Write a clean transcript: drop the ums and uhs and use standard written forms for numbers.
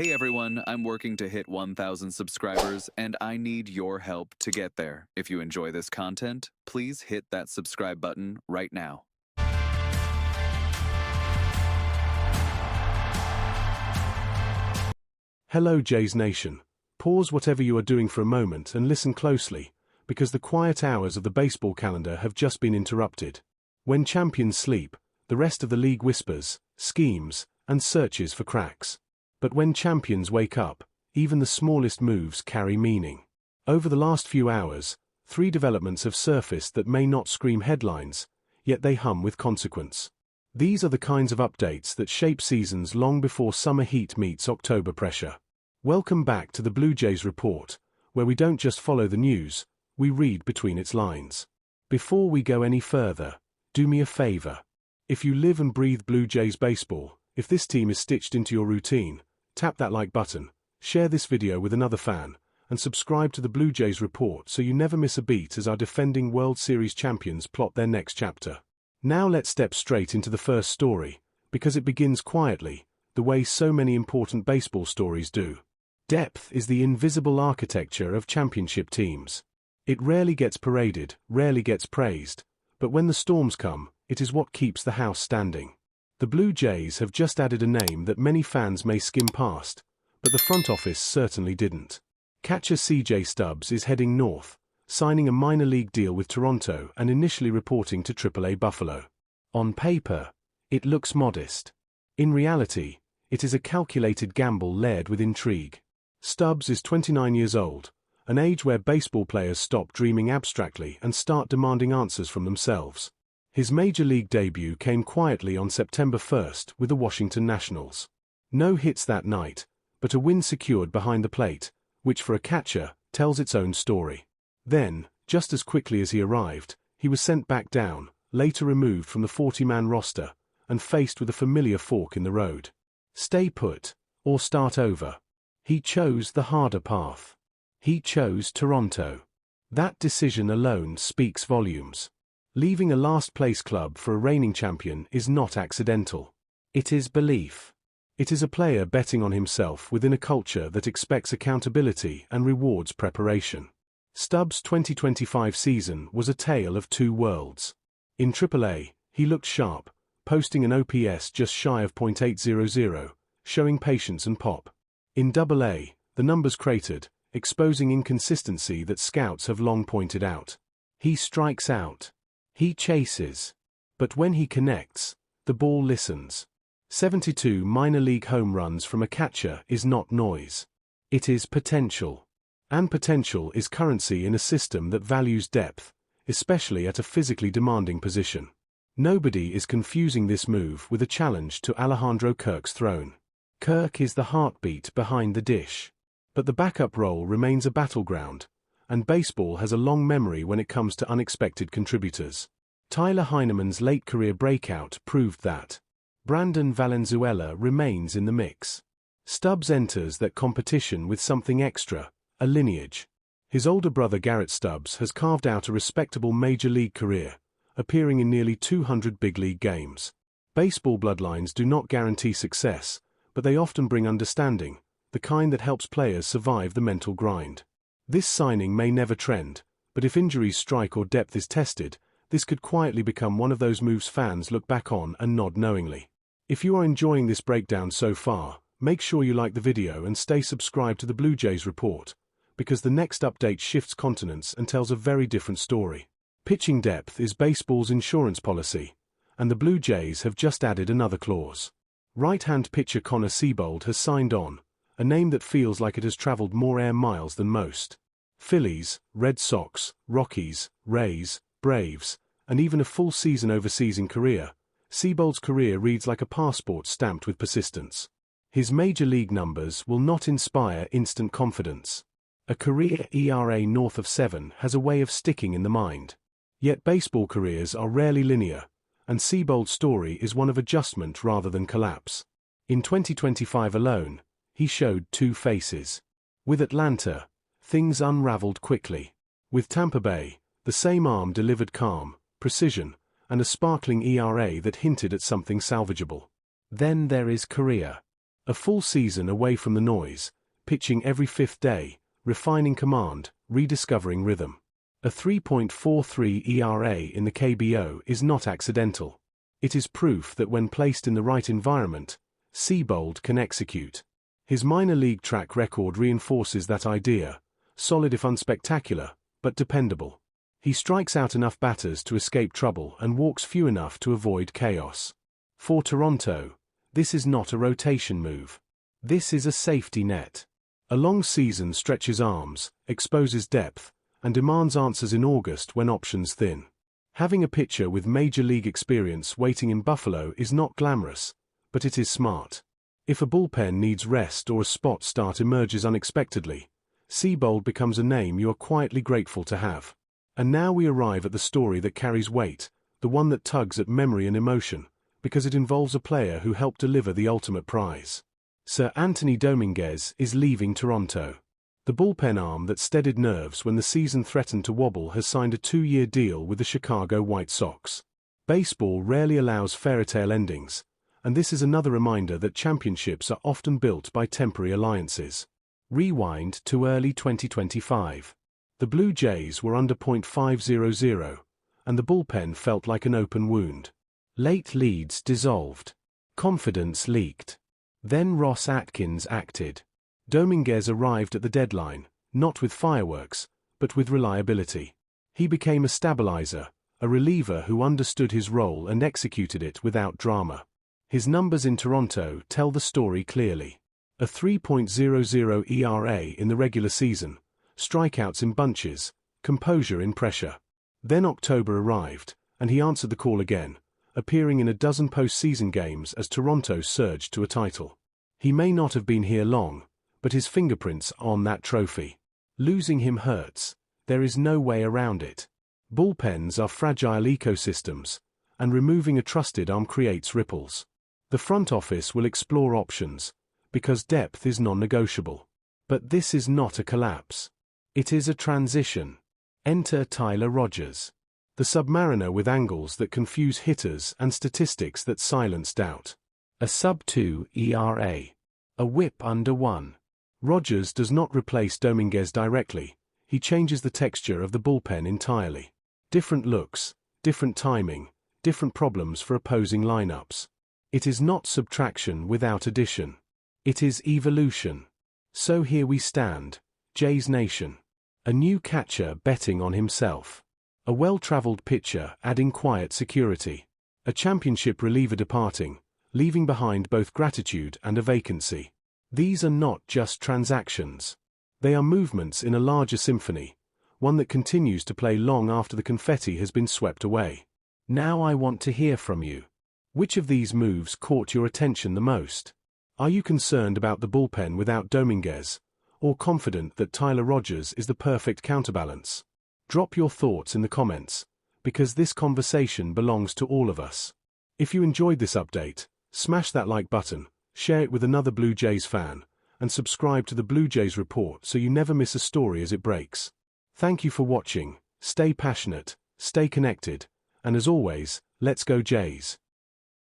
Hey everyone, I'm working to hit 1,000 subscribers, and I need your help to get there. If you enjoy this content, please hit that subscribe button right now. Hello Jays Nation. Pause whatever you are doing for a moment and listen closely, because the quiet hours of the baseball calendar have just been interrupted. When champions sleep, the rest of the league whispers, schemes, and searches for cracks. But when champions wake up, even the smallest moves carry meaning. Over the last few hours, 3 developments have surfaced that may not scream headlines, yet they hum with consequence. These are the kinds of updates that shape seasons long before summer heat meets October pressure. Welcome back to the Blue Jays Report, where we don't just follow the news, we read between its lines. Before we go any further, do me a favor. If you live and breathe Blue Jays baseball, if this team is stitched into your routine, tap that like button, share this video with another fan, and subscribe to the Blue Jays Report so you never miss a beat as our defending World Series champions plot their next chapter. Now let's step straight into the first story, because it begins quietly, the way so many important baseball stories do. Depth is the invisible architecture of championship teams. It rarely gets paraded, rarely gets praised, but when the storms come, it is what keeps the house standing. The Blue Jays have just added a name that many fans may skim past, but the front office certainly didn't. Catcher CJ Stubs is heading north, signing a minor league deal with Toronto and initially reporting to AAA Buffalo. On paper, it looks modest. In reality, it is a calculated gamble layered with intrigue. Stubbs is 29 years old, an age where baseball players stop dreaming abstractly and start demanding answers from themselves. His major league debut came quietly on September 1st with the Washington Nationals. No hits that night, but a win secured behind the plate, which for a catcher, tells its own story. Then, just as quickly as he arrived, he was sent back down, later removed from the 40-man roster, and faced with a familiar fork in the road. Stay put, or start over. He chose the harder path. He chose Toronto. That decision alone speaks volumes. Leaving a last-place club for a reigning champion is not accidental. It is belief. It is a player betting on himself within a culture that expects accountability and rewards preparation. Stubbs' 2025 season was a tale of two worlds. In AAA, he looked sharp, posting an OPS just shy of .800, showing patience and pop. In AA, the numbers cratered, exposing inconsistency that scouts have long pointed out. He strikes out. He chases. But when he connects, the ball listens. 72 minor league home runs from a catcher is not noise. It is potential. And potential is currency in a system that values depth, especially at a physically demanding position. Nobody is confusing this move with a challenge to Alejandro Kirk's throne. Kirk is the heartbeat behind the dish. But the backup role remains a battleground, and baseball has a long memory when it comes to unexpected contributors. Tyler Heineman's late career breakout proved that. Brandon Valenzuela remains in the mix. Stubbs enters that competition with something extra, a lineage. His older brother Garrett Stubbs has carved out a respectable major league career, appearing in nearly 200 big league games. Baseball bloodlines do not guarantee success, but they often bring understanding, the kind that helps players survive the mental grind. This signing may never trend, but if injuries strike or depth is tested, this could quietly become one of those moves fans look back on and nod knowingly. If you are enjoying this breakdown so far, make sure you like the video and stay subscribed to the Blue Jays Report, because the next update shifts continents and tells a very different story. Pitching depth is baseball's insurance policy, and the Blue Jays have just added another clause. Right-hand pitcher Connor Seabold has signed on, a name that feels like it has traveled more air miles than most. Phillies, Red Sox, Rockies, Rays, Braves, and even a full season overseas in Korea, Seabold's career reads like a passport stamped with persistence. His major league numbers will not inspire instant confidence. A career ERA north of 7 has a way of sticking in the mind. Yet baseball careers are rarely linear, and Seabold's story is one of adjustment rather than collapse. In 2025 alone, he showed two faces. With Atlanta, things unraveled quickly. With Tampa Bay, the same arm delivered calm, precision, and a sparkling ERA that hinted at something salvageable. Then there is Korea. A full season away from the noise, pitching every fifth day, refining command, rediscovering rhythm. A 3.43 ERA in the KBO is not accidental. It is proof that when placed in the right environment, Seabold can execute. His minor league track record reinforces that idea, solid if unspectacular, but dependable. He strikes out enough batters to escape trouble and walks few enough to avoid chaos. For Toronto, this is not a rotation move. This is a safety net. A long season stretches arms, exposes depth, and demands answers in August when options thin. Having a pitcher with major league experience waiting in Buffalo is not glamorous, but it is smart. If a bullpen needs rest or a spot start emerges unexpectedly, Seabold becomes a name you are quietly grateful to have. And now we arrive at the story that carries weight, the one that tugs at memory and emotion, because it involves a player who helped deliver the ultimate prize. Sir Anthony Domínguez is leaving Toronto. The bullpen arm that steadied nerves when the season threatened to wobble has signed a 2-year deal with the Chicago White Sox. Baseball rarely allows fairytale endings, and this is another reminder that championships are often built by temporary alliances. Rewind to early 2025. The Blue Jays were under .500, and the bullpen felt like an open wound. Late leads dissolved. Confidence leaked. Then Ross Atkins acted. Domínguez arrived at the deadline, not with fireworks, but with reliability. He became a stabilizer, a reliever who understood his role and executed it without drama. His numbers in Toronto tell the story clearly. A 3.00 ERA in the regular season, strikeouts in bunches, composure in pressure. Then October arrived, and he answered the call again, appearing in a dozen postseason games as Toronto surged to a title. He may not have been here long, but his fingerprints are on that trophy. Losing him hurts. There is no way around it. Bullpens are fragile ecosystems, and removing a trusted arm creates ripples. The front office will explore options, because depth is non-negotiable. But this is not a collapse. It is a transition. Enter Tyler Rogers. The submariner with angles that confuse hitters and statistics that silence doubt. A sub-2 ERA. A whip under 1. Rogers does not replace Domínguez directly, he changes the texture of the bullpen entirely. Different looks, different timing, different problems for opposing lineups. It is not subtraction without addition. It is evolution. So here we stand, Jays Nation. A new catcher betting on himself. A well-traveled pitcher adding quiet security. A championship reliever departing, leaving behind both gratitude and a vacancy. These are not just transactions. They are movements in a larger symphony, one that continues to play long after the confetti has been swept away. Now I want to hear from you. Which of these moves caught your attention the most? Are you concerned about the bullpen without Domínguez, or confident that Tyler Rogers is the perfect counterbalance? Drop your thoughts in the comments, because this conversation belongs to all of us. If you enjoyed this update, smash that like button, share it with another Blue Jays fan, and subscribe to the Blue Jays Report so you never miss a story as it breaks. Thank you for watching, stay passionate, stay connected, and as always, let's go Jays.